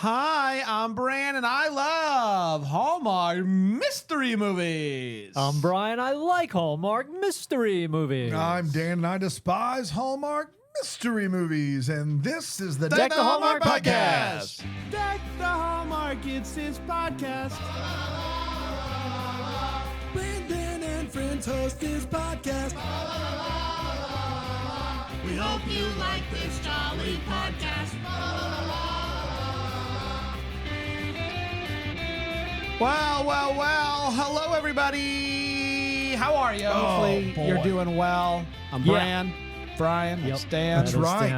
Hi, I'm Bran, and I love Hallmark mystery movies. I'm Brian. I like Hallmark mystery movies. I'm Dan, and I despise Hallmark mystery movies. And this is the Deck the Hallmark podcast. Deck the Hallmark, it's his podcast. Brandon and friends host his podcast. We hope you like this jolly podcast. Well. Hello, everybody. How are you? Hopefully boy. you're doing well. I'm Yeah. Brian, Yep. it's Dan. That's right.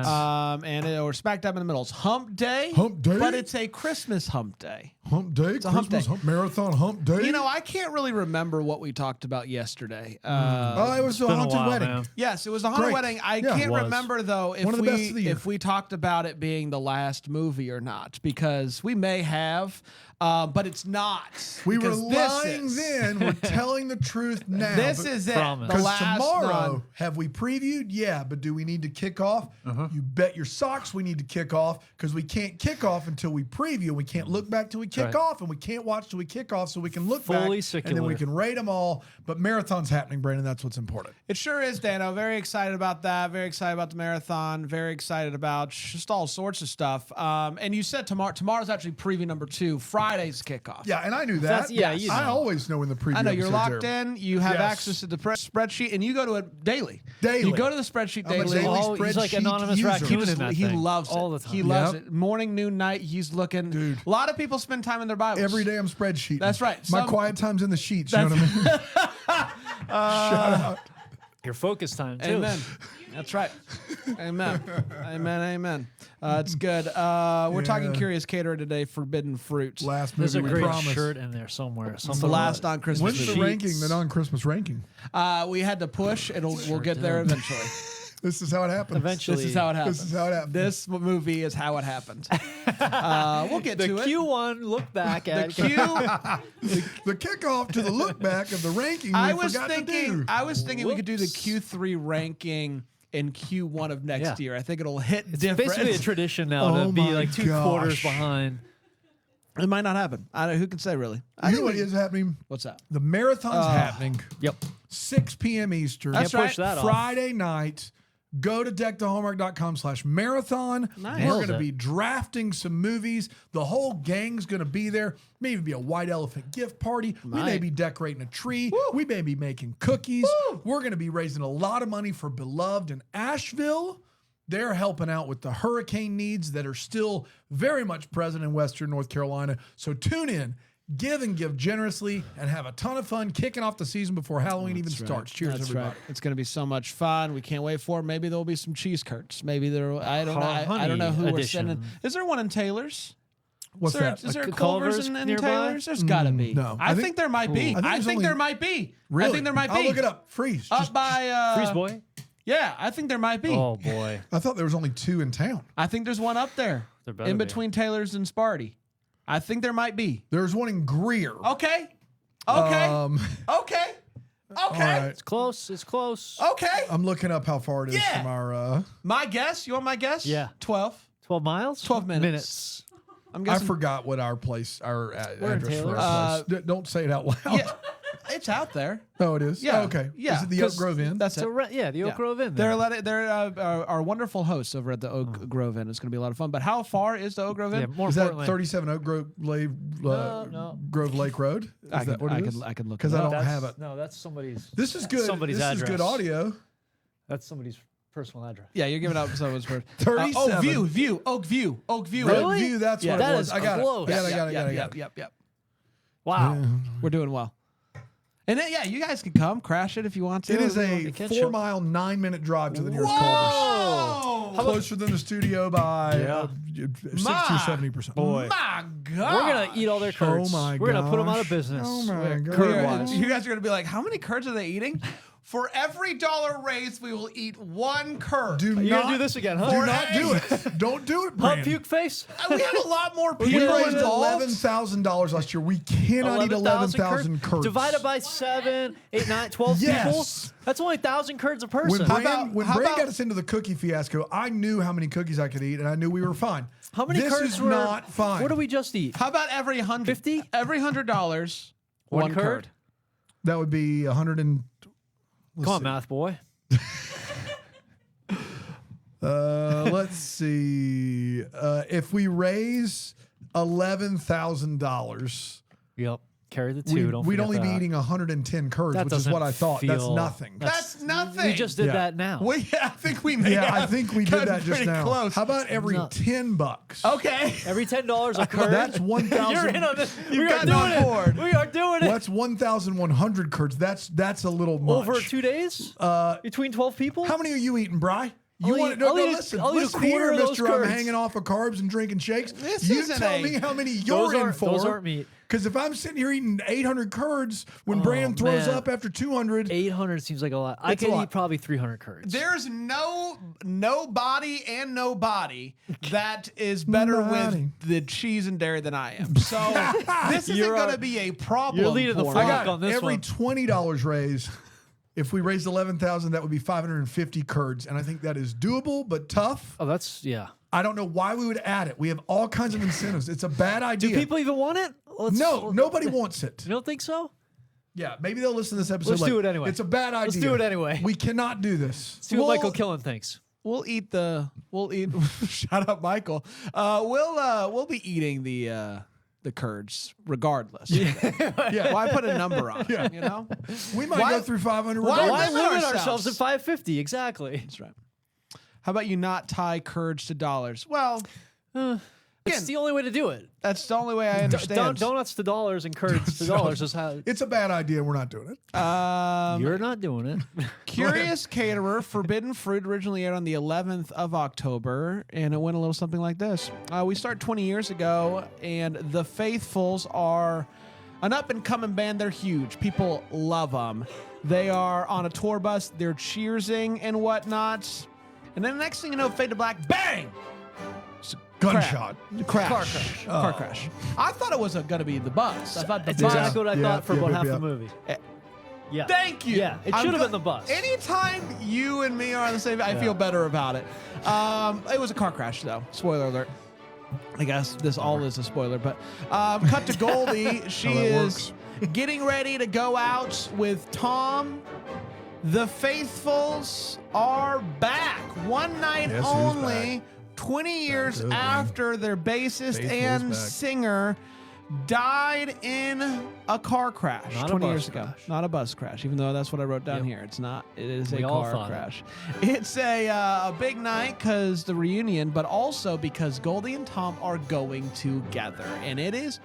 And we're smack dab in the middle. It's Hump Day. Hump Day? But it's a Christmas Hump Day. Hump Day, a hump Christmas day. hump marathon hump day. You know, I can't really remember what we talked about yesterday. it was a been a haunted while, wedding. man. Yes, it was a haunted Great. wedding. I Yeah, can't it was. remember though One of the best of the year. if we talked about it being the last movie or not, because we may have, but it's not. We were because this lying is- then. We're telling the truth now. This is it. Promise. The Because last tomorrow, one. have we previewed? Yeah, but do we need to kick off? You bet your socks we need to kick off because we can't kick off until we preview. We can't look back till we kick Right. off, and we can't watch till we kick off so we can look Fully back, secular. and then we can rate them all. But marathon's happening, Brandon. That's what's important. It sure is, Dano. Very excited about that. Very excited about the marathon. Very excited about just all sorts of stuff. And you said tomorrow's actually preview number 2. Friday's kickoff. Yeah, and I knew that. Yeah, you I know. always know when the preview. I know you're episodes locked air. in. You have Yes. access to the spreadsheet, and you go to it daily. Daily. You go to the spreadsheet I'm a daily. daily Oh, he's like spreadsheet anonymous user. raccoon in that He thing. loves it all the time. He loves Yep. it. Morning, noon, night. He's looking. Dude. A lot of people spend time in their Bibles Every day I'm spreadsheet. That's right. My Some- quiet time's in the sheets. You know what I mean? Shout out. Your focus time too. Amen. That's right. Amen. Amen. It's good. We're talking Curious Caterer today. Forbidden Fruit. Last There's movie a we great promised. shirt in there somewhere. It's the last on Christmas. When's the movie. ranking? The non-Christmas ranking. We had to push. We'll get there eventually. This is how it happens. Eventually. This is how it happens. This is how it happens. This movie is how it happened. We'll get The to it. Q1 look back The at Q. The kickoff to the look back of the ranking. I we was forgot to thinking. do. I was thinking we could do the Whoops. Q3 ranking in Q1 of next Yeah. year. I think it'll hit different. basically a tradition now Oh to be my like 2 gosh. quarters behind. It might not happen. Who can say really? You know what is happening? What's that? The marathon's happening. Yep. 6 p.m. Eastern. That's Can't right. push that off. Friday night. Go to deckthehallmark.com/marathon. Nice. We're Nailed going to it. be drafting some movies. The whole gang's going to be there. Maybe be a white elephant gift party. We may Might. be decorating a tree. We may be making cookies. We're going to be raising a lot of money for Beloved in Asheville. They're helping out with the hurricane needs that are still very much present in Western North Carolina. So tune in. Give and give generously and have a ton of fun kicking off the season before Halloween even starts. Cheers, That's everybody. right. It's going to be so much fun. We can't wait for it. Maybe there'll be some cheese curds. Maybe there. I don't know. I don't know who we're edition. sending. Is there one in Taylor's? What's that? Is there a Like Culver's Culver's in nearby? Taylor's? There's got to be. no. I think there might be. I think I there's think only- there might be. Really? I think there might be. I'll look it up. Freeze. Up Just- by Freeze boy. Yeah, I think there might be. Oh boy. I thought there was only 2 in town. I think there's one up there There better in be. between Taylor's and Sparty. I think there might be. There's one in Greer. Okay. Okay. Okay. All right. It's close. It's close. Okay. I'm looking up how far it is Yeah. from our. My guess. You want my guess? Yeah. 12. 12 miles. 12 minutes. I'm I guessing. forgot what our place, our We're in address for Taylor's. our place. Don't say it out loud. Yeah, it's out there. Oh, it is? Yeah. Oh, okay. Yeah. Is it the Oak 'cause Grove Inn? That's it. Yeah, the Oak Yeah. Grove Inn. They're our wonderful hosts over at the Oak Grove Inn. It's going to be a lot of fun. But how far is the Oak Grove Inn? Yeah, more Is that importantly. 37 Oak Grove Lake, No. Grove Lake Road? Is I that what it is? I could look Because it I up. don't have it. No, that's somebody's. This is good. Somebody's this address. is good audio. That's somebody's personal address. Yeah, you're giving out someone's first. 37. Oak View. Oak View. Really? Oak View, that's Yeah. what That it was. is I got close. it. I got it. Yep. Wow. We're doing well. And then, yeah, you guys can come crash it if you want to. It is a You can't 4-mile, 9-minute drive to the nearest Culver's. Whoa! Closer than the studio by Yeah. 60 or 70%. Boy. My God. We're gonna eat all their curds. Oh my We're gonna put them out of gosh. business. Oh my gosh. Curd-wise. You guys are going to be like, how many curds are they eating? For every $1 raised, we will eat 1 curd. Do You're not gonna do this again, huh? Do not do it. Don't do it, Hot Brandon. puke face. We have a lot more We people raised involved. $11,000 last year. We cannot eat 11,000 curds. Divided by 7, 8, 9, 12 Yes. people. That's only 1,000 curds a person. When How Brand about- got us into the cookie fiasco, I knew how many cookies I could eat, and I knew we were fine. How many This curds is were? not fine. What do we just eat? How about every 50? Every $100, one curd. That would be 100 and. Come on, math boy. Let's see. If we raise $11,000, Yep. Carry the 2. Don't we'd forget only be that. eating 110 curds, That which is doesn't what I thought. That's feel- nothing. That's nothing. We just did Yeah. that now. I think we made. Yeah, I think we did gotten that just pretty now. Close. How about every No. $10? Okay. Every $10 a curd. That's 1,000. You're in on this. We are gotten doing on it. board. We are doing it. What's 1,100 curds? That's a little much. Over 2 days? Between 12 people? How many are you eating, Bri? You I'll want eat- to I'll eat a- listen? I'll eat a Listen quarter here, of those Mister. I'm curds. hanging off of carbs and drinking shakes. This you isn't tell a- me how many Those you're in aren't- for. those aren't meat. Because if I'm sitting here eating 800 curds when Brandon throws man. up after 200, 800 seems like a lot. I It's a can lot. eat probably 300 curds. There's no body and no body that is better Nobody. with the cheese and dairy than I am. So this isn't You're going to our- be a problem. you're leading the for flock me. I got on this every one. $20 raise. If we raised 11,000, that would be 550 curds, and I think that is doable but tough. Oh, that's, yeah. I don't know why we would add it. We have all kinds of incentives. It's a bad Do idea. people even want it? No, nobody wants it. You don't think so? Yeah, maybe they'll listen to this episode. Let's do it anyway. It's a bad idea. Let's do it anyway. We cannot do this. See what Well- Michael Killen thinks. We'll eat. Shout out, Michael. We'll be eating the curds regardless. Yeah. Why put a number on it? You know. We might Why- go through 500 why regardless. Why limit limit ourselves? ourselves at 550? Exactly. That's right. How about you not tie curds to dollars? Well, It's the only way to do it. that's the only way I understand. Donuts to dollars and curds to dollars is how. It's a bad idea. We're not doing it. You're not doing it. Curious Caterer, Forbidden Fruit originally aired on the 11th of October, and it went a little something like this. We start 20 years ago, and the Faithfuls are an up-and-coming band. They're huge. People love them. They are on a tour bus. They're cheersing and whatnot. And then the next thing you know, fade to black, bang! Gunshot. Crash. Car crash. I thought it was going to be the bus. I thought the It's bus. exactly what I Yeah, thought for yeah, about yeah, half yeah. the movie. Yeah. Thank you. Yeah, it should have been the bus. Anytime you and me are on the same, I feel better about it. It was a car crash, though. Spoiler alert. I guess this all is a spoiler, but cut to Goldie. She How that is getting ready to go out with Tom. The Faithfuls are back. One night Yes, who's only. back? 20 years Good. after their bassist Faithful's and back. singer died in a car crash Not a 20 bus years ago. crash. Not a bus crash, even though that's what I wrote down Yep. here. It's not. It is We a all car thought it. crash. It's a big night because the reunion, but also because Goldie and Tom are going together, and it is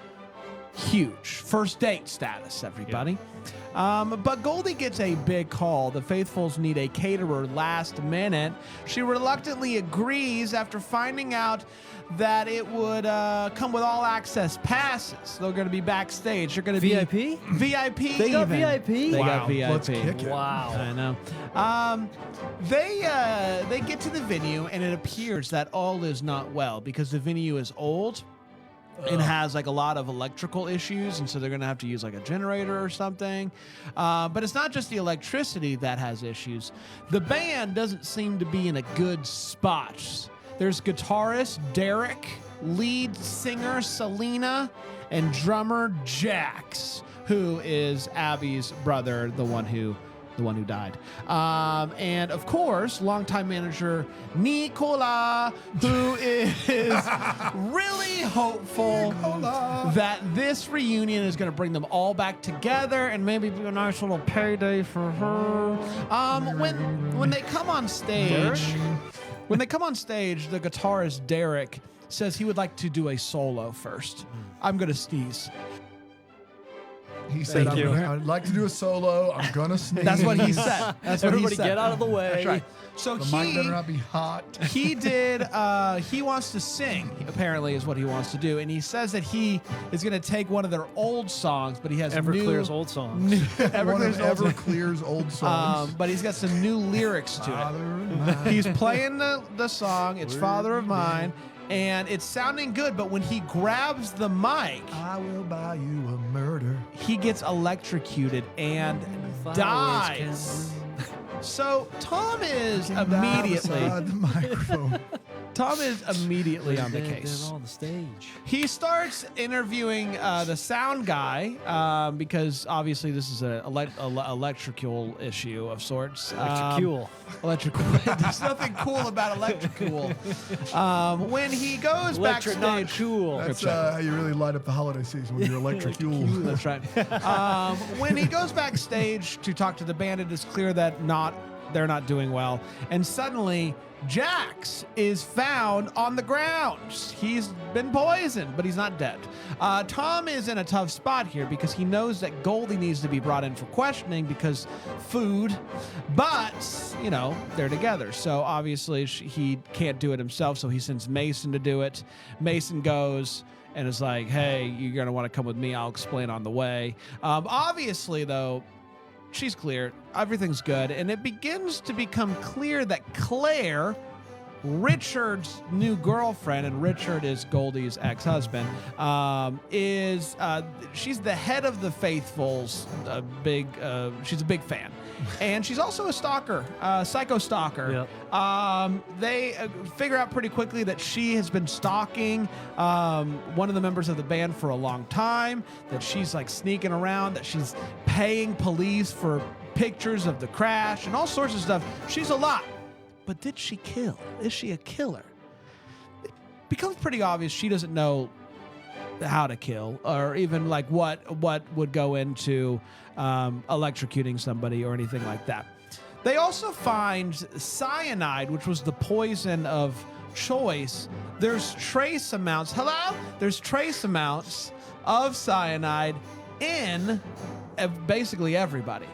huge. First date status, everybody. But Goldie gets a big call. The Faithfuls need a caterer last minute. She reluctantly agrees after finding out that it would come with all access passes. They're going to be backstage. They're going to VIP? be VIP. They got even. VIP? They Wow. got VIP. Let's kick it. Wow. I know. They get to the venue, and it appears that all is not well because the venue is old. It has like a lot of electrical issues, and so they're gonna have to use like a generator or something. But it's not just the electricity that has issues. The band doesn't seem to be in a good spot. There's guitarist Derek, lead singer Selena, and drummer Jax, who is Abby's brother, the one who died. And of course, longtime manager Nicola, who is really hopeful that this reunion is going to bring them all back together and maybe be a nice little payday for her. When they come on stage, the guitarist Derek says he would like to do a solo first. I'm going to sneeze. He said, Thank you. I'd like to do a solo. I'm going to sneeze. That's what he said. That's what Everybody he said. get out of the way. That's right. So The mic better not be hot. he wants to sing, apparently, is what he wants to do. And he says that he is going to take one of their old songs, but he has Everclear's old songs. One of Everclear's old songs. Everclear's old songs. But he's got some new lyrics to Father it. of mine. He's playing the song, It's Father of Mine, and it's sounding good, but when he grabs the mic, I will buy you a murder. he gets electrocuted and dies. So Tom is Can die immediately... beside the microphone. Tom is immediately on the case. They're on the stage. He starts interviewing the sound guy because obviously this is an electrical issue of sorts. Electrical. There's nothing cool about electrical. When he goes Electric, not backstage, cool. That's how you really light up the holiday season with your electric fuel. That's right. When he goes backstage to talk to the band, it is clear that they're not doing well, and suddenly Jax is found on the ground. He's been poisoned, but he's not dead. Tom is in a tough spot here because he knows that Goldie needs to be brought in for questioning because food, but, you know, they're together. So obviously he can't do it himself, so he sends Mason to do it. Mason goes and is like, hey, you're going to want to come with me. I'll explain on the way. Obviously, though, she's clear. Everything's good. And it begins to become clear that Claire, Richard's new girlfriend, and Richard is Goldie's ex-husband, she's the head of the Faithfuls. She's a big fan. And she's also a stalker, psycho stalker. Yep. They figure out pretty quickly that she has been stalking one of the members of the band for a long time, that she's like sneaking around, that she's paying police for pictures of the crash and all sorts of stuff. She's a lot. But did she kill? Is she a killer? It becomes pretty obvious she doesn't know how to kill, or even like what would go into electrocuting somebody or anything like that. They also find cyanide, which was the poison of choice. There's trace amounts. There's trace amounts of cyanide in basically everybody.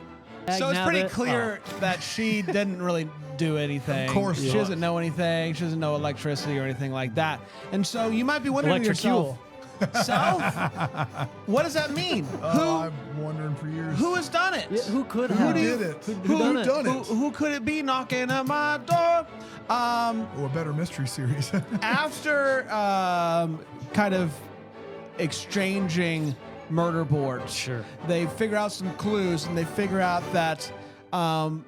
So it's pretty clear that she didn't really do anything. Of course she not. doesn't know anything. She doesn't know electricity or anything like that. And so you might be wondering to yourself, what does that mean? I'm wondering for years. Who has done it? Yeah, who could Who have? did it? Who done it? done it? Who could it be knocking at my door? Oh, a better mystery series. After kind of exchanging murder boards, Sure. they figure out some clues, and they figure out that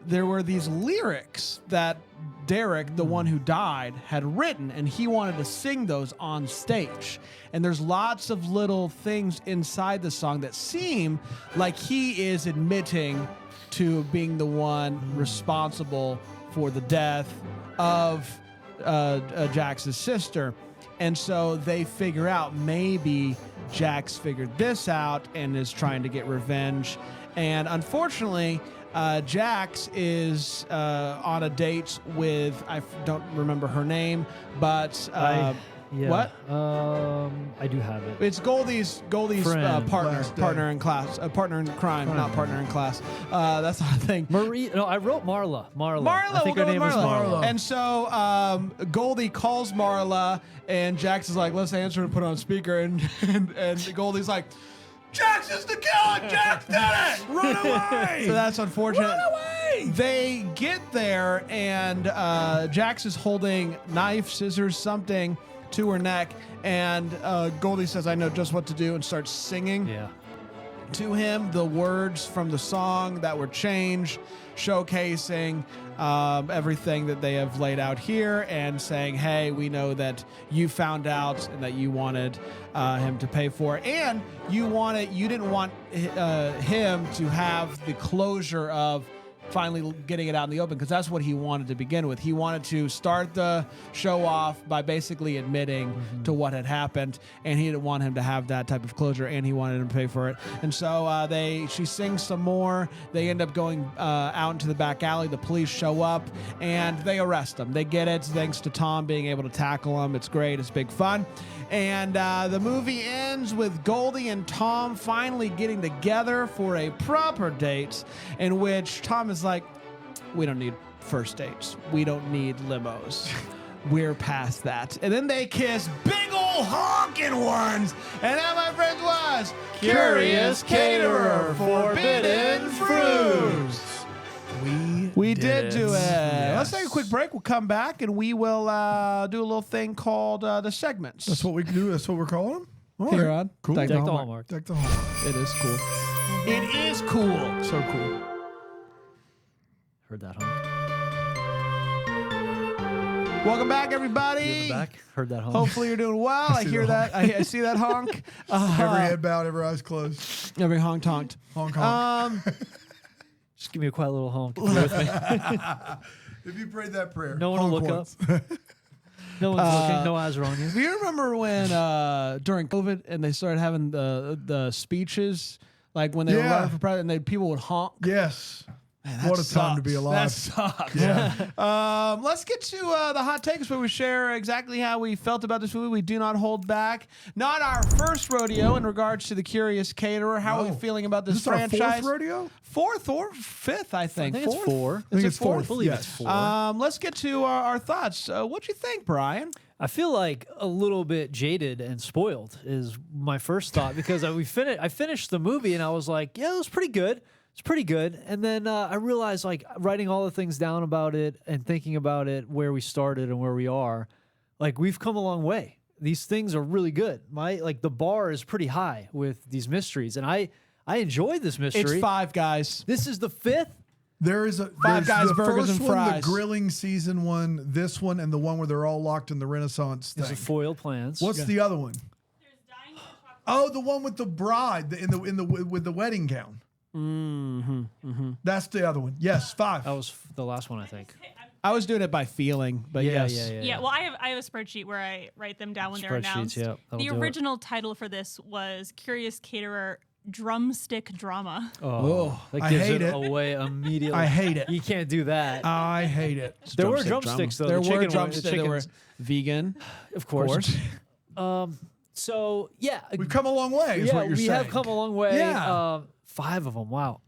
there were these lyrics that Derek, the one who died, had written, and he wanted to sing those on stage. And there's lots of little things inside the song that seem like he is admitting to being the one responsible for the death of Jax's sister. And so they figure out maybe Jax figured this out and is trying to get revenge. And unfortunately, Jax is on a date with, I don't remember her name, but what? I do have it. It's Goldie's Friend. partner in class, partner in crime, not partner in class. That's not a thing. Marie. No, I wrote Marla. Marla, I think her name was Marla. And so Goldie calls Marla, and Jax is like, let's answer and put it on speaker. And Goldie's like, Jax is the killer! Jax did it! Run away! So that's unfortunate. Run away! They get there, and Jax is holding knife, scissors, something to her neck, and Goldie says, I know just what to do, and starts singing to him the words from the song that were changed, showcasing everything that they have laid out here, and saying, hey, we know that you found out and that you wanted him to pay for it, and you didn't want him to have the closure of finally getting it out in the open, because that's what he wanted to begin with. He wanted to start the show off by basically admitting to what had happened, and he didn't want him to have that type of closure, and he wanted him to pay for it. And so she sings some more. They end up going out into the back alley. The police show up, and they arrest him. They get it thanks to Tom being able to tackle him. It's great. It's big fun. And the movie ends with Goldie and Tom finally getting together for a proper date, in which Tom is like, we don't need first dates. We don't need limos. We're past that. And then they kiss big old honking ones. And that, my friends, was Curious Caterer Forbidden Fruits. We did do it. Yes. Let's take a quick break. We'll come back, and we will do a little thing called the segments. That's what we can do. That's what we're calling them? All Here right. on Cool. Deck the Hallmark. Deck the Hallmark. It is cool. It is cool. So cool. Heard that, huh? Welcome back, everybody. Back. Heard that honk. Hopefully you're doing well. I see hear the that. I see that honk. Every head bowed, every eyes closed. Every honk honked. Honk, honk. Just give me a quiet little honk. If you're with me. If you prayed that prayer, No one will honk look once. No one's looking. No eyes are on you. Do you remember when during COVID and they started having the speeches, like when they were Yeah. running for president, and people would honk? Yes. Man, that What a time to be sucks. alive. That sucks. Yeah. Let's get to the hot takes where we share exactly how we felt about this movie. We do not hold back. Not our first rodeo in regards to The Curious Caterer. How are we No. feeling about this Is this our franchise? fourth rodeo? Fourth or fifth, I think. I think it's four. I think it's fourth? fourth. I believe Yes. it's 4. Let's get to our thoughts. What'd you think, Brian? I feel like a little bit jaded and spoiled is my first thought because I finished the movie and I was like, yeah, it was pretty good. It's pretty good. And then I realized, like, writing all the things down about it and thinking about it, where we started and where we are, like, we've come a long way. These things are really good. The bar is pretty high with these mysteries, and I enjoyed this mystery. It's 5, guys. This is the 5th. There is a Five there's Guys the Burgers first and one, Fries. the grilling season one, this one, and the one where they're all locked in the Renaissance These thing. are foiled plans. What's the other one? Oh, the one with the bride with the wedding gown. That's the other one. Yes, 5. That was the last one, I think. I was doing it by feeling, but yes. Yeah, well, I have a spreadsheet where I write them down when they're announced. Yeah, that'll The do it. original title for this was Curious Caterer Drumstick Drama. Oh, that I gives hate it. away immediately. I hate it. You can't do that. I hate it. There were Drumstick drumsticks, drama. though. There The were chicken drumsticks. There were chickens, vegan, of course. course. So yeah, We've come a long way, is yeah, what you're we saying. have come a long way. Yeah. 5 of them. Wow.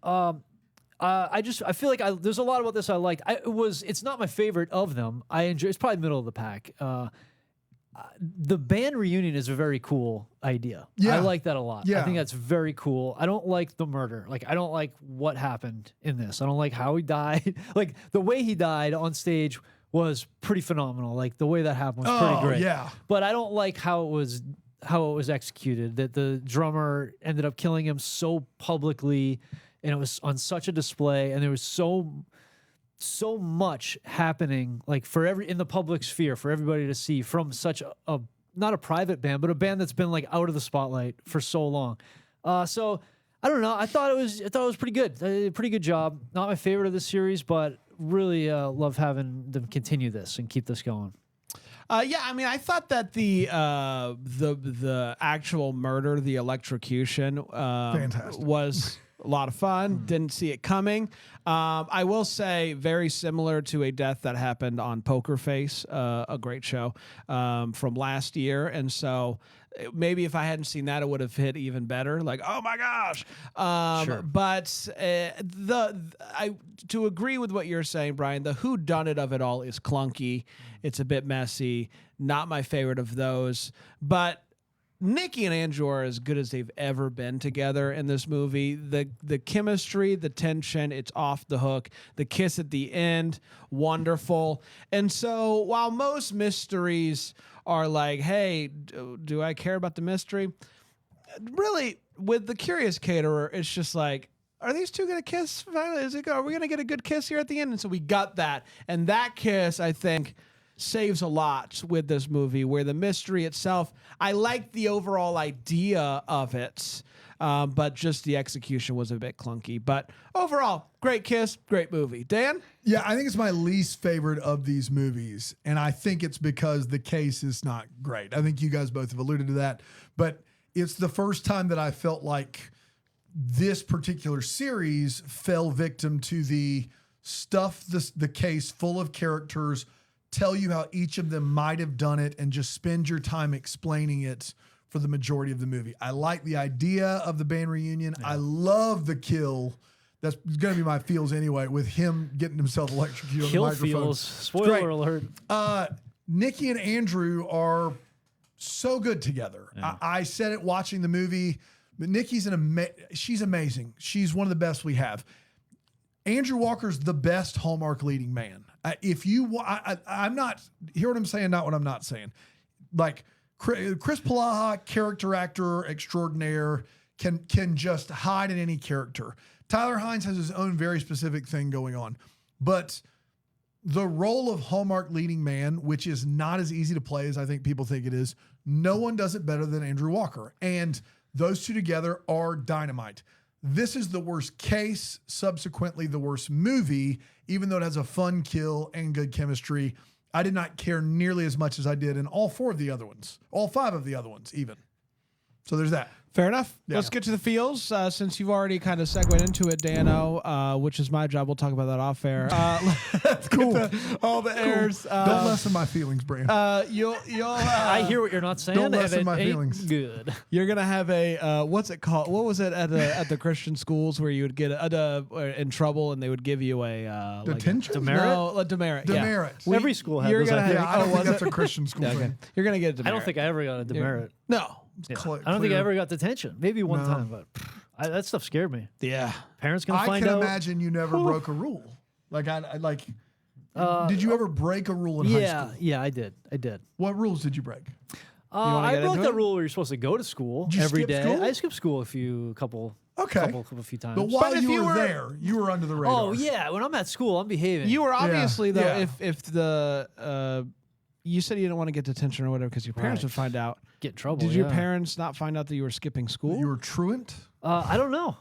I feel like there's a lot about this I liked. It's not my favorite of them. I enjoy. It's probably middle of the pack. The band reunion is a very cool idea. Yeah. I like that a lot. Yeah. I think that's very cool. I don't like the murder. Like, I don't like what happened in this. I don't like how he died. Like, the way he died on stage was pretty phenomenal. Like, the way that happened was pretty great. yeah. But I don't like how it was executed. That the drummer ended up killing him so publicly, and it was on such a display, and there was so much happening, like, in the public sphere for everybody to see from such a not a private band, but a band that's been, like, out of the spotlight for so long. So I don't know. I thought it was pretty good. A pretty good job. Not my favorite of the series, but really love having them continue this and keep this going. Yeah, I mean, I thought that the actual murder, the electrocution, Fantastic. was a lot of fun. Didn't see it coming. I will say, very similar to a death that happened on Poker Face, a great show from last year, and so maybe if I hadn't seen that, it would have hit even better. Like, oh my gosh! Sure. But to agree with what you're saying, Brian, the whodunit of it all is clunky. It's a bit messy. Not my favorite of those, but Nikki and Andrew are as good as they've ever been together in this movie. The chemistry, the tension, it's off the hook. The kiss at the end, wonderful. And so while most mysteries are like, hey, do I care about the mystery? Really, with The Curious Caterer, it's just like, are these two going to kiss finally? Are we going to get a good kiss here at the end? And so we got that. And that kiss, I think, saves a lot with this movie, where the mystery itself, I like the overall idea of it, but just the execution was a bit clunky. But overall, great kiss, great movie. Dan? Yeah, I think it's my least favorite of these movies, and I think it's because the case is not great. I think you guys both have alluded to that, but it's the first time that I felt like this particular series fell victim to the stuff the case full of characters, tell you how each of them might have done it, and just spend your time explaining it for the majority of the movie. I like the idea of the band reunion. Yeah. I love the kill. That's going to be my feels anyway, with him getting himself electrocuted on the microphone. Feels. Spoiler alert. Nikki and Andrew are so good together. Yeah. I said it watching the movie, but Nikki's she's amazing. She's one of the best we have. Andrew Walker's the best Hallmark leading man. I'm not, hear what I'm saying, not what I'm not saying. Like, Chris Palaha, character actor extraordinaire, can just hide in any character. Tyler Hines has his own very specific thing going on. But the role of Hallmark leading man, which is not as easy to play as I think people think it is, no one does it better than Andrew Walker. And those two together are dynamite. This is the worst case, subsequently the worst movie, even though it has a fun kill and good chemistry. I did not care nearly as much as I did in all 4 of the other ones, all 5 of the other ones even. So there's that. Fair enough. Yeah. Let's get to the feels. Since you've already kind of segued into it, Dano, which is my job. We'll talk about that off air. Let's Cool. get to all the airs. Don't lessen my feelings, Brand. I hear what you're not saying. Don't and lessen it my ain't feelings. Good. You're gonna have a what's it called? What was it at the Christian schools where you would get in trouble and they would give you a Detention? Like a demerit. Yeah. Demerit. Every school had you're those. gonna I have- think. Yeah, I don't Oh, think was that's a Christian school Okay. thing. You're gonna get a demerit. I don't think I ever got a demerit. No. Yeah. Clear- I don't think I clear. ever got detention. Maybe one No. time, but that stuff scared me. Yeah. Parents gonna I find can out. imagine you never broke a rule. Like I like. Did you ever break a rule in high school? Yeah, I did. What rules did you break? wanna I get broke into that it? rule where you're supposed to go to school Did you every skip day. school? I skipped school a few times. But while if you you were were- there, you were under the radar. Oh yeah, when I'm at school, I'm behaving. You were obviously though. Yeah. If the you said you didn't want to get detention or whatever because your parents Right. would find out. get in trouble. Did your yeah. parents not find out that you were skipping school? You were truant. I don't know.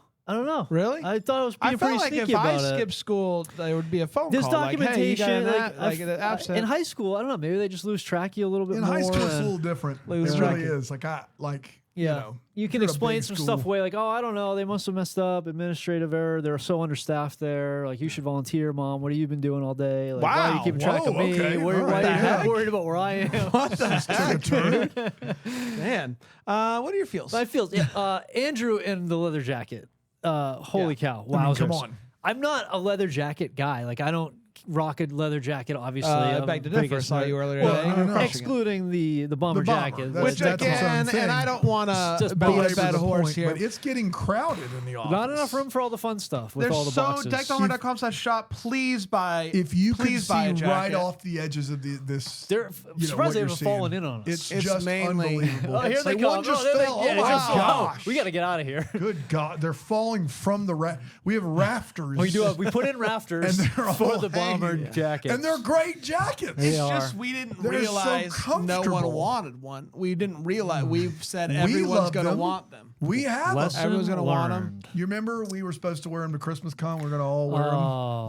Really? I thought I was being I felt pretty like sneaky if I about it. skipped school, there would be a phone This call. Like, hey, you got documentation, an like, an absent. in high school, I don't know. Maybe they just lose track of you a little bit In more. high school, it's a and- little different. Lose It track really of- is. Like Yeah, you know, you can you're at a explain big some school. stuff away, like, oh, I don't know, they must have messed up, administrative error. They're so understaffed there. Like, you should volunteer, mom. What have you been doing all day? Like, why are you Wow. keeping track of Whoa, me? okay. Why All why right. are you Heck? worried about where I am? What the heck? turn. Man, what are your feels? But I feel Andrew in the leather jacket. Holy cow! Wow, come on. I'm not a leather jacket guy. Like, I don't rock a leather jacket. Obviously, I I'm beg to a differ. biggest Saw nerd. you earlier Well, today. I don't know. excluding the bomber The bomber. jacket. That's- Which that's what I'm again, saying. and I don't want to Just be a belabor bad the horse point, here. but it's getting crowded in the office. not enough room for all the fun stuff with There's all the so boxes. deckthehommer.com/shop. Please buy. If you could please see buy a jacket. right off the edges of this, They're you know, surprised what they you're haven't seeing, fallen in on us. It's just mainly- unbelievable. Oh, here It's they like come. one just there fell. yeah, Oh my just- gosh! we got to get out of here. Good God, they're falling from the we have rafters. We put in rafters And they're for all the bomber hanging. jackets. and they're great jackets. It's are. just we didn't They're so realize no one comfortable. wanted one. We didn't realize. We've said We everyone's love going to them. want them. We have them. Lesson Everyone's gonna want 'em. learned. You remember we were supposed to wear them to Christmas Con? We're going to all wear them Oh,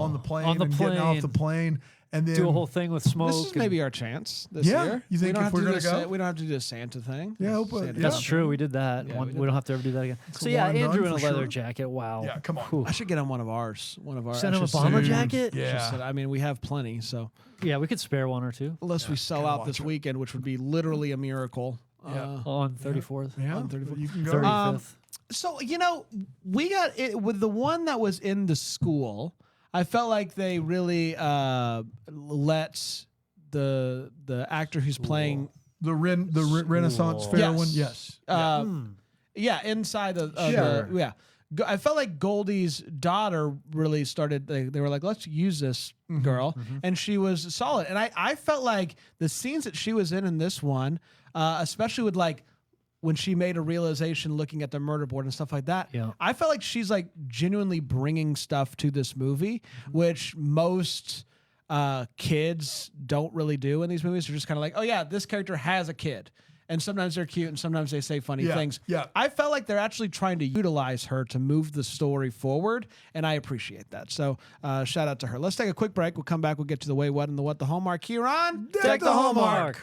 on the plane on the and getting off plane. the plane. And then Do a whole thing with smoke. This is and- maybe our chance this Yeah, year. you think we don't if have we're to do gonna the go? we don't have to do the Santa thing. Yeah, The hope- Santa yeah. That's thing. true. We did that. Yeah, One, we we did don't have to ever do that again. So a yeah, one and Andrew done in a for leather sure. jacket. Wow. Yeah, come on. Whew. I should get him one of ours. One of our. Send I him a should bomber send- jacket? Yeah. I mean, we have plenty. So Yeah, we could spare one or two unless we sell kinda out watch this it. weekend, which would be literally a miracle. Yeah. on 34th. Yeah, on 34. you can go. 35th. So we got it with the one that was in the school. I felt like they really let the actor who's playing the Renaissance Fair Yes. one. Yes. yeah inside of Sure. the yeah. I felt like Goldie's daughter really started. They were like, let's use this girl, and she was solid. And I felt like the scenes that she was in this one, especially with like when she made a realization looking at the murder board and stuff like that. Yeah. I felt like she's like genuinely bringing stuff to this movie, which most kids don't really do in these movies. They're just kind of like, oh yeah, this character has a kid. And sometimes they're cute and sometimes they say funny Yeah, things. yeah. I felt like they're actually trying to utilize her to move the story forward, and I appreciate that. So shout out to her. Let's take a quick break. We'll come back. We'll get to the way, what, and the what, the Hallmark here on Deck the Hallmark.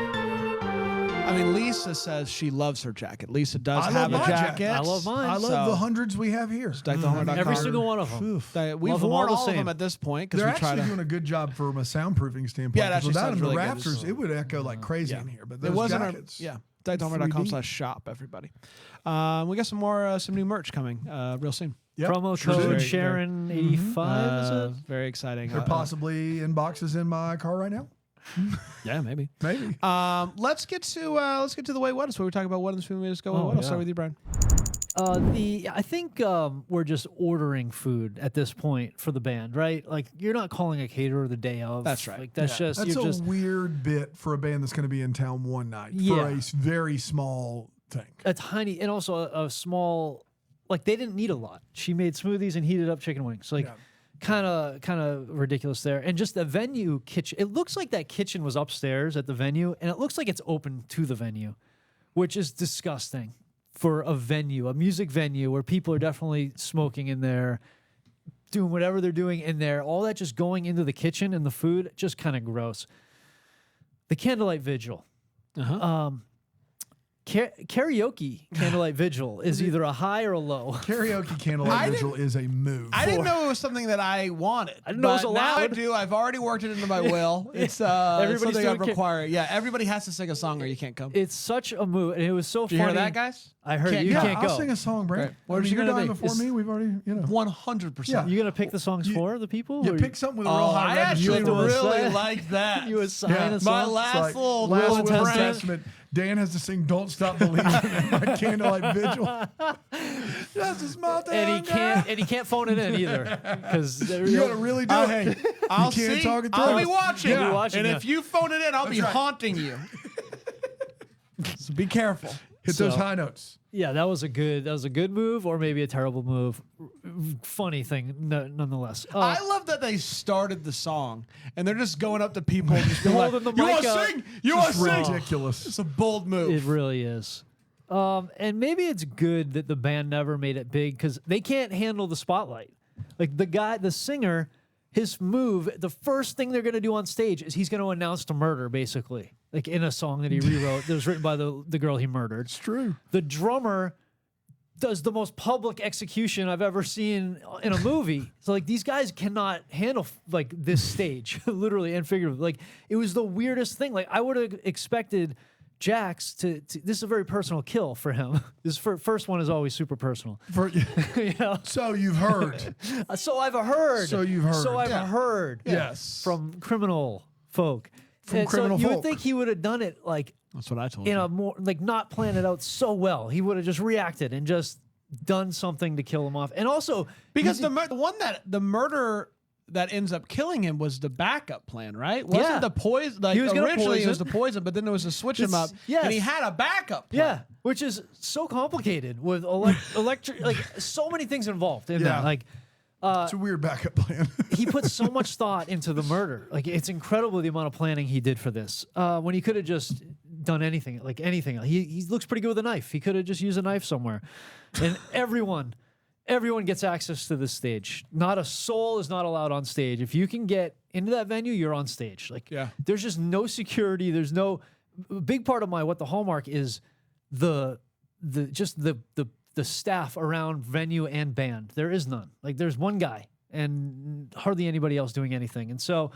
I mean, Lisa says she loves her jacket. Lisa does I have love a my jacket. jacket. I love mine. I love So- the hundreds we have here. DeckTheHallmark.com. Every single one of them. Oof. We've Love them all worn the all of same. them at this point because They're we try actually to. doing a good job from a soundproofing standpoint. Yeah, it 'cause actually without sounds them, the really good. rafters, it would echo like crazy Yeah. in here. But It those wasn't jackets, our, DeckTheHallmark.com/shop, everybody. We got some new merch coming real soon. Yep, Promo sure code do. Sharon 85. Is it? Very exciting. They're possibly in boxes in my car right now. Yeah, maybe. Maybe. Let's get to the way what is. Where we talk about what in this movie. Let's go. Oh, What? I'll yeah. start with you, Brian. I think we're just ordering food at this point for the band, right? Like, you're not calling a caterer the day of. That's right. Like, that's just That's you're a just weird bit for a band that's going to be in town one night for Yeah. a very small thing. a tiny, and also a small, like they didn't need a lot. She made smoothies and heated up chicken wings. Like kind of ridiculous there. And just the venue kitchen, it looks like that kitchen was upstairs at the venue, and it looks like it's open to the venue, which is disgusting for a venue, a music venue where people are definitely smoking in there, doing whatever they're doing in there. All that just going into the kitchen and the food, just kind of gross. The candlelight vigil. Karaoke candlelight vigil is either a high or a low. Karaoke candlelight vigil is a move. I didn't know it was something that I wanted. I didn't know it was but now I allowed. do. I've already worked it into my will. It's Everybody's something I doing require. Yeah, everybody has to sing a song or you can't come. It's such a move, and it was so Do funny. you hear that, guys? I heard Can't you go. can't I'll go. sing a song, Brent. Great. What is it you're gonna dying be? before me. We've already, 100%. Yeah. You gonna pick the songs for the people? You or pick something with a Oh, real high I register. actually do a really sign. like that. you assign Yeah. a song? My It's last like, little last Will Will Testament. Testament. Dan has to sing "Don't Stop Believing" in my candlelight vigil. Just a small town and he can't phone it in either because You gotta really do it. Hey, I'll can't see. talk it I'll through. be watching. You'll be watching, and yeah. if you phone it in, I'll be right. haunting you. So be careful. Hit those So- high notes. yeah, that was a good move or maybe a terrible move. Funny thing, nonetheless. I love that they started the song and they're just going up to people and just being like, Holding the "You mic want to up. sing? You want to sing?" Ridiculous. It's a bold move. It really is. And maybe it's good that the band never made it big because they can't handle the spotlight. Like the singer, his move, the first thing they're going to do on stage is he's going to announce the murder, basically. Like in a song that he rewrote that was written by the girl he murdered. It's true. The drummer does the most public execution I've ever seen in a movie. So like these guys cannot handle like this stage, literally and figuratively. Like it was the weirdest thing. Like I would have expected Jax to this is a very personal kill for him. This first one is always super personal. You know? So you've heard. So I've heard. So you've heard. So I've Yeah. heard. Yes. From criminal folk. And criminal so you folk. would think he would have done it like That's what I told in you. a more like not planned it out so well. He would have just reacted and just done something to kill him off. And also Because the murder that ends up killing him was the backup plan, right? Wasn't Yeah. the poison? Like He was gonna originally it was the poison. poison, but then there was a switch him This- up, yes. and he had a backup plan. yeah, which is so complicated with electric, like so many things involved in Yeah. that. Like It's a weird backup plan. he put so much thought into the murder. Like it's incredible the amount of planning he did for this. When he could have just done anything, like anything. He looks pretty good with a knife. He could have just used a knife somewhere. And everyone gets access to this stage. Not a soul is not allowed on stage. If you can get into that venue, you're on stage. Like Yeah. there's just no security. There's no a big part of what the hallmark is the staff around venue and band. There is none. Like there's one guy and hardly anybody else doing anything. And so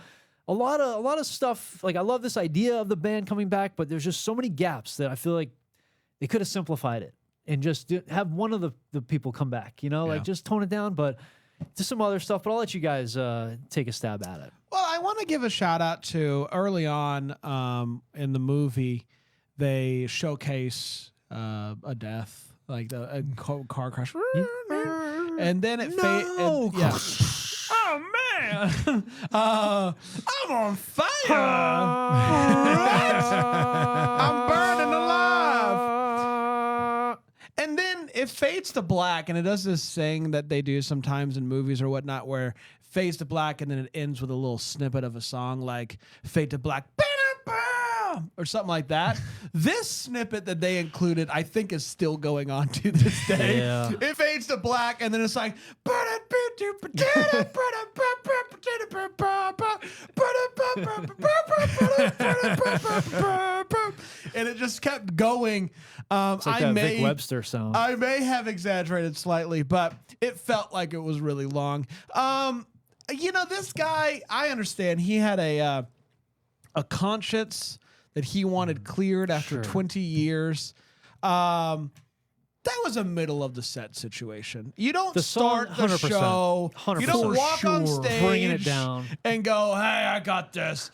a lot of stuff, like I love this idea of the band coming back, but there's just so many gaps that I feel like they could have simplified it and just have one of the people come back, like just tone it down, but just some other stuff. But I'll let you guys take a stab at it. Well, I want to give a shout out to early on in the movie, they showcase a death, like a car crash, and then it No. yeah. Oh man, I'm on fire! I'm burning alive. And then it fades to black, and it does this thing that they do sometimes in movies or whatnot, where it fades to black, and then it ends with a little snippet of a song, like "Fade to Black" or something like that. This snippet that they included, I think, is still going on to this day. Yeah. It fades to black, and then it's like, and it just kept going. It's like that Vic Webster sound. I may have exaggerated slightly, but it felt like it was really long. This guy, I understand he had a conscience that he wanted cleared after 20 years. that was a middle of the set situation. You don't The song, start the 100%, show. You don't 100%. walk on Sure. stage, Bringing it down. and go, "Hey, I got this."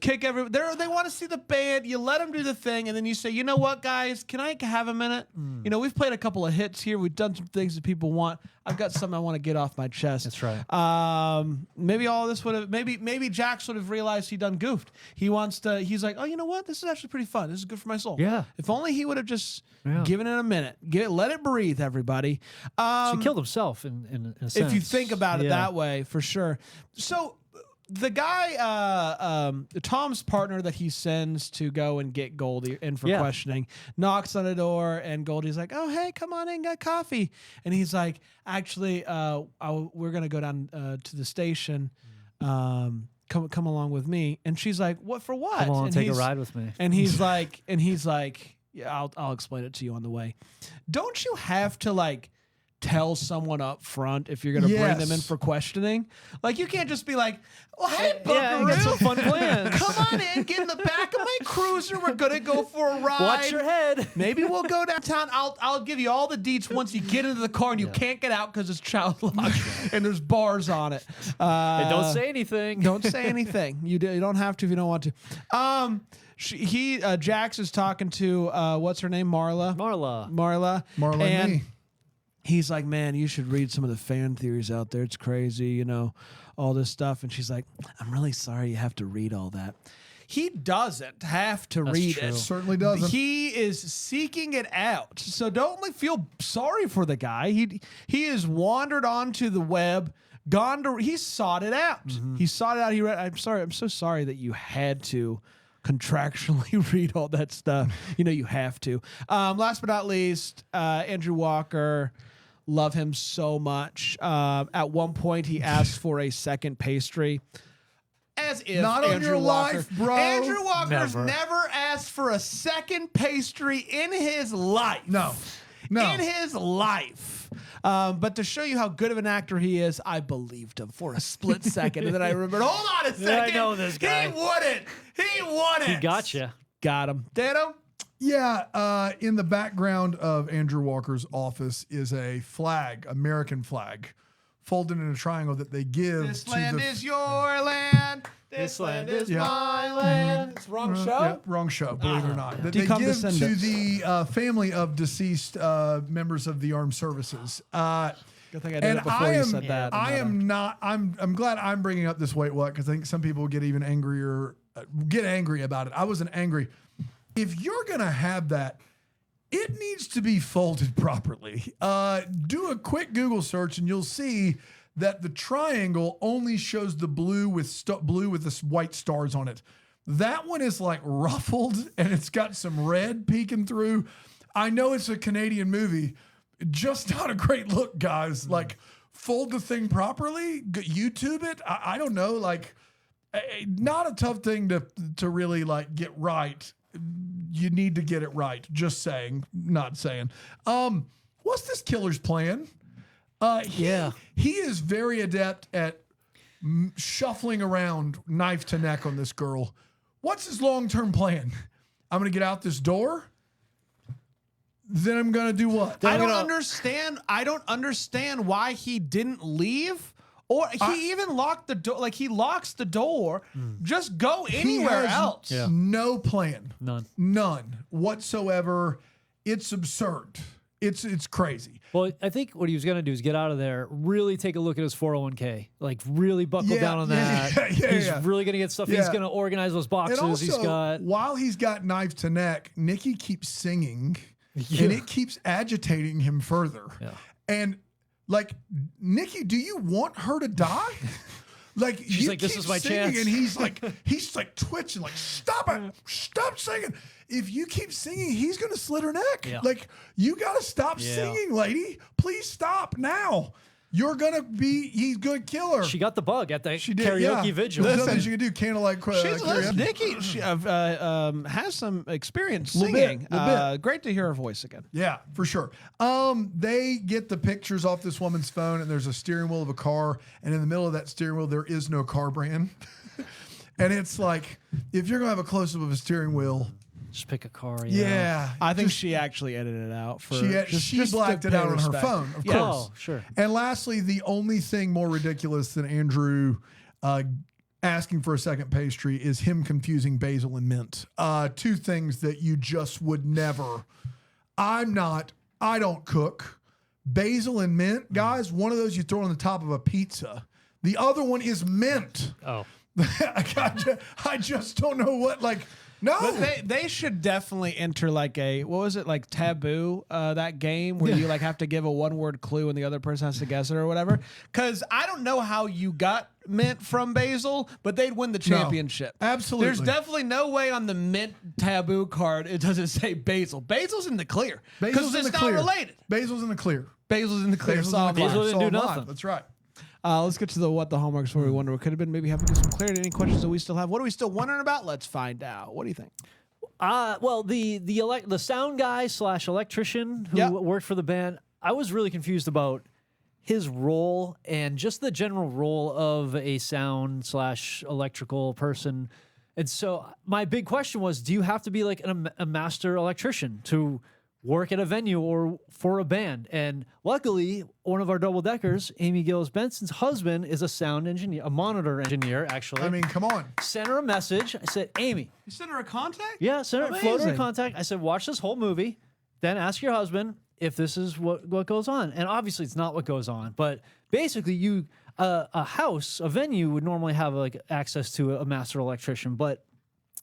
Kick every. They want to see the band. You let them do the thing, and then you say, "You know what, guys? Can I have a minute? You know, we've played a couple of hits here. We've done some things that people want. I've got something I want to get off my chest." That's right. Maybe all this would have. Maybe Jax would have realized he done goofed. He wants to. He's like, "Oh, you know what? This is actually pretty fun. This is good for my soul." Yeah. If only he would have just Yeah. given it a minute. Let it breathe, everybody. He killed himself in a sense. If you think about it Yeah. that way, for sure. So the guy, Tom's partner that he sends to go and get Goldie in for Yeah. questioning, knocks on the door, and Goldie's like, "Oh, hey, come on in, get coffee." And he's like, "Actually, we're gonna go down to the station. Come along with me." And she's like, "What for? What?" Come on, and take a he's- ride with me. And he's like, "Yeah, I'll explain it to you on the way." Don't you have to like tell someone up front if you're going to bring them in Yes. for questioning? Like, you can't just be like, "Well, hey, Yeah, I got some Buckaroo, fun plans. come on in, get in the back of my cruiser. We're going to go for a ride. Watch your head. Maybe we'll go downtown. I'll give you all the deets once you get into the car and you can't get out because it's child lock and there's bars on it." And don't say anything. Don't say anything. You don't have to if you don't want to. Jax is talking to what's her name, Marla. Marla. Marla and me. He's like, "Man, you should read some of the fan theories out there. It's crazy, you know, all this stuff." And she's like, "I'm really sorry you have to read all that." He doesn't have to read true. it. Certainly doesn't. He is seeking it out. So don't feel sorry for the guy. He has wandered onto the web, he sought it out. He sought it out. He read, I'm so sorry that you had to contractually read all that stuff. You know, you have to. Last but not least, Andrew Walker. Love him so much. At one point, he asked for a second pastry. As if Not on Andrew your Walker, life, bro. Andrew Walker's Never. never asked for a second pastry in his life. No. In his life. But to show you how good of an actor he is, I believed him for a split second. And then I remembered, hold on a second. I know this guy. He wouldn't. He wouldn't. He got you. Got him. Dano? Yeah, in the background of Andrew Walker's office is a flag, American flag, folded in a triangle that they give This to land the is your land. This land is Yeah. my land. It's wrong show. Yeah, wrong show, believe it or not. That they give Decondescended. to the family of deceased members of the armed services. Good thing I did it before you said that. I'm glad I'm bringing up this wait what because I think some people get even angrier, get angry about it. I wasn't angry. If you're gonna have that, it needs to be folded properly. Do a quick Google search and you'll see that the triangle only shows the blue with blue with this white stars on it. That one is like ruffled and it's got some red peeking through. I know it's a Canadian movie, just not a great look, guys. Like, fold the thing properly, YouTube it. I don't know, like, not a tough thing to really like get right. You need to get it right. Just saying, not saying. What's this killer's plan? He is very adept at shuffling around knife to neck on this girl. What's his long-term plan? I'm going to get out this door. Then I'm going to do what? I don't understand why he didn't leave. Or he even locked the door. Like, he locks the door. Just go anywhere else. Yeah. No plan. None Whatsoever. It's absurd. It's crazy. Well, I think what he was going to do is get out of there, really take a look at his 401k, like really buckle down on that. He's really going to get stuff. He's going to organize those boxes And also, he's got. while he's got knife to neck, Nikki keeps singing, and it keeps agitating him further. Yeah. And like, Nikki, do you want her to die? Like, She's you like, this keep is my singing, chance. and he's like twitching, like, stop it, stop singing. If you keep singing, he's gonna slit her neck. Yeah. Like, you gotta stop Yeah. singing, lady. Please stop now. He's gonna kill her. She got the bug at the She did, karaoke vigil. There's nothing she can do. Candlelight. Nikki has some experience Little bit, singing. little bit. Great to hear her voice again. Yeah, for sure. They get the pictures off this woman's phone, and there's a steering wheel of a car, and in the middle of that steering wheel, there is no car brand. And it's like, if you're gonna have a close-up of a steering wheel, Just pick a car. Yeah. I think she actually edited it out for. She blacked to it pay out on her respect. phone, of Yes. course. Oh, sure. And lastly, the only thing more ridiculous than Andrew asking for a second pastry is him confusing basil and mint. Two things that you just would never. I don't cook. Basil and mint, guys, one of those you throw on the top of a pizza. The other one is mint. Oh. I just don't know what, no. But they should definitely enter like what was it, like Taboo, that game where you have to give a 1-word clue and the other person has to guess it or whatever. Because I don't know how you got mint from basil, but they'd win the championship. Absolutely. There's definitely no way on the mint Taboo card it doesn't say basil. Basil's in the clear. Because it's not related. Basil's in the clear. Basil's in the clear. Solve Basil line. didn't do Solve line. nothing. That's right. Let's get to the what the hallmarks where we wonder what could have been. Maybe having some clarity. Any questions that we still have? What are we still wondering about? Let's find out. What do you think? Well, the sound guy / electrician who worked for the band, I was really confused about his role and just the general role of a sound / electrical person. And so my big question was, do you have to be like a master electrician to work at a venue or for a band? And luckily, one of our double-deckers, Amy Gillis Benson's husband, is a sound engineer, a monitor engineer, actually. I mean, come on. Sent her a message. I said, Amy. You sent her a contact? Yeah, sent her, floated her a Amazing. contact. I said, watch this whole movie, then ask your husband if this is what goes on. And obviously, it's not what goes on. But basically, a house, a venue would normally have access to a master electrician, but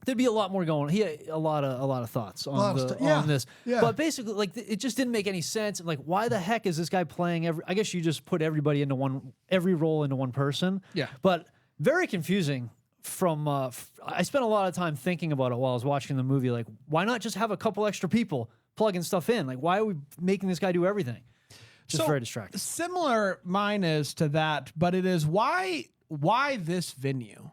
there'd be a lot more going on. He had a lot of thoughts on this. Yeah. But basically, it just didn't make any sense. And why the heck is this guy playing I guess you just put everybody into every role into one person. Yeah. But very confusing from, I spent a lot of time thinking about it while I was watching the movie. Why not just have a couple extra people plugging stuff in? Why are we making this guy do everything? Just very distracting. Similar mine is to that, but it is why this venue?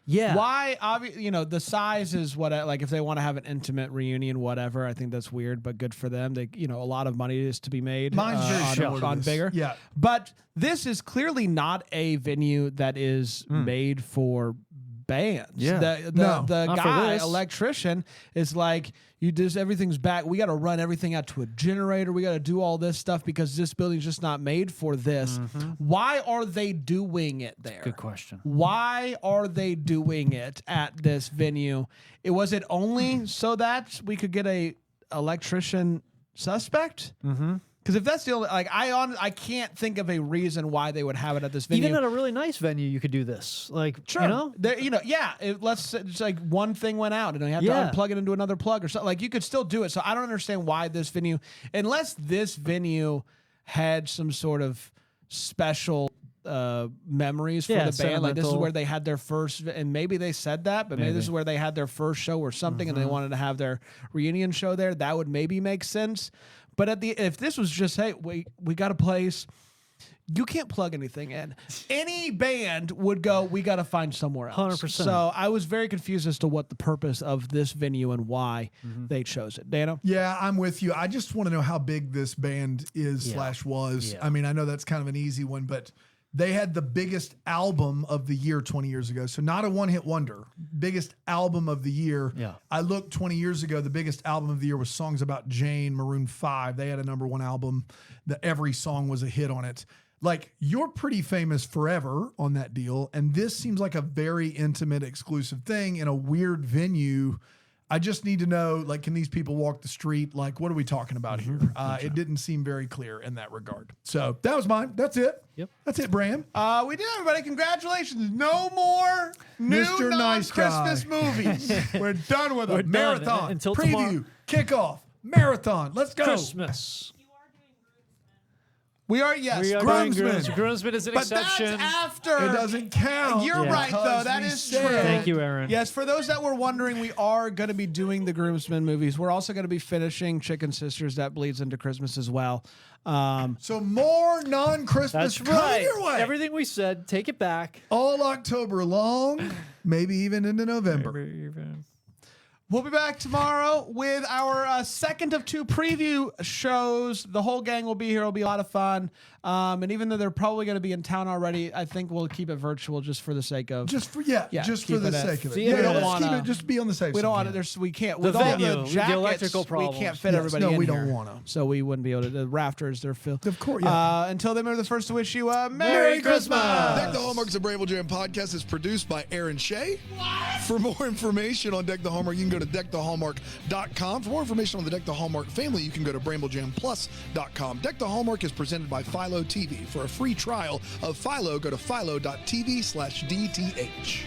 Yeah. Why? The size is what. If they want to have an intimate reunion, whatever. I think that's weird, but good for them. They, a lot of money is to be made. Mine's very similar to on this. bigger. Yeah. But this is clearly not a venue that is made for bands. Yeah. The Not for guy, this. electrician, is everything's back. We got to run everything out to a generator. We got to do all this stuff because this building's just not made for this. Why are they doing it there? Good question. Why are they doing it at this venue? Was it only so that we could get a electrician suspect? Because if that's the only, I can't think of a reason why they would have it at this venue. Even at a really nice venue, you could do this. Sure. It's like one thing went out and you have to unplug it into another plug or something. You could still do it. So I don't understand why this venue, unless this venue had some sort of special memories for the band. This is sentimental. where they had their first, and maybe they said that, but maybe this is where they had their first show or something, and they wanted to have their reunion show there. That would maybe make sense. But if this was just, hey, we got a place, you can't plug anything in. Any band would go, we got to find somewhere else. 100%. So I was very confused as to what the purpose of this venue and why they chose it. Dano? Yeah, I'm with you. I just want to know how big this band is / was. Yeah. I mean, I know that's kind of an easy one, but they had the biggest album of the year 20 years ago. So not a one-hit wonder. Biggest album of the year. Yeah. I looked 20 years ago. The biggest album of the year was Songs About Jane, Maroon 5. They had a #1 album that every song was a hit on it. You're pretty famous forever on that deal. And this seems like a very intimate, exclusive thing in a weird venue. I just need to know, can these people walk the street? What are we talking about here? It didn't seem very clear in that regard. So that was mine. That's it. Yep. That's it, Bram. We did, everybody. Congratulations. No more new Mr. Nice Christmas movies. We're done with them. done. Marathon, Until preview, kickoff, marathon. Let's go. Christmas. We are, yes. We are Groomsmen. doing Groomsmen. Groomsmen is an But exception. that's after. It doesn't count. You're Yeah. right, though. Because That we is said- true. Thank you, Aaron. Yes, for those that were wondering, we are going to be doing the Groomsmen movies. We're also going to be finishing Chicken Sisters. That bleeds into Christmas as well. So more non-Christmas That's coming right. your way. Everything we said, take it back. All October long, maybe even into November. We'll be back tomorrow with our second of 2 preview shows. The whole gang will be here. It'll be a lot of fun. And even though they're probably going to be in town already, I think we'll keep it virtual just for the sake of just for keep the it at- sake of it. we Yeah, don't let's wanna- keep it. Just be on the safe we side. don't want to. We can't The with all venue, the the jackets. electrical We problems. can't fit Yes, everybody. no, in we don't here. wanna. So we wouldn't be able to. The rafters, they're filled. Of course, yeah. Until then, we're the first to wish you a Merry Christmas. Deck the Hallmark's a Bramble Jam podcast is produced by Aaron Shea. For more information on Deck the Hallmark, you can go to deckthehallmark.com. For more information on the Deck the Hallmark family, you can go to bramblejamplus.com. Deck the Hallmark is presented by Philo TV. For a free trial of Philo, go to philo.tv/DTH.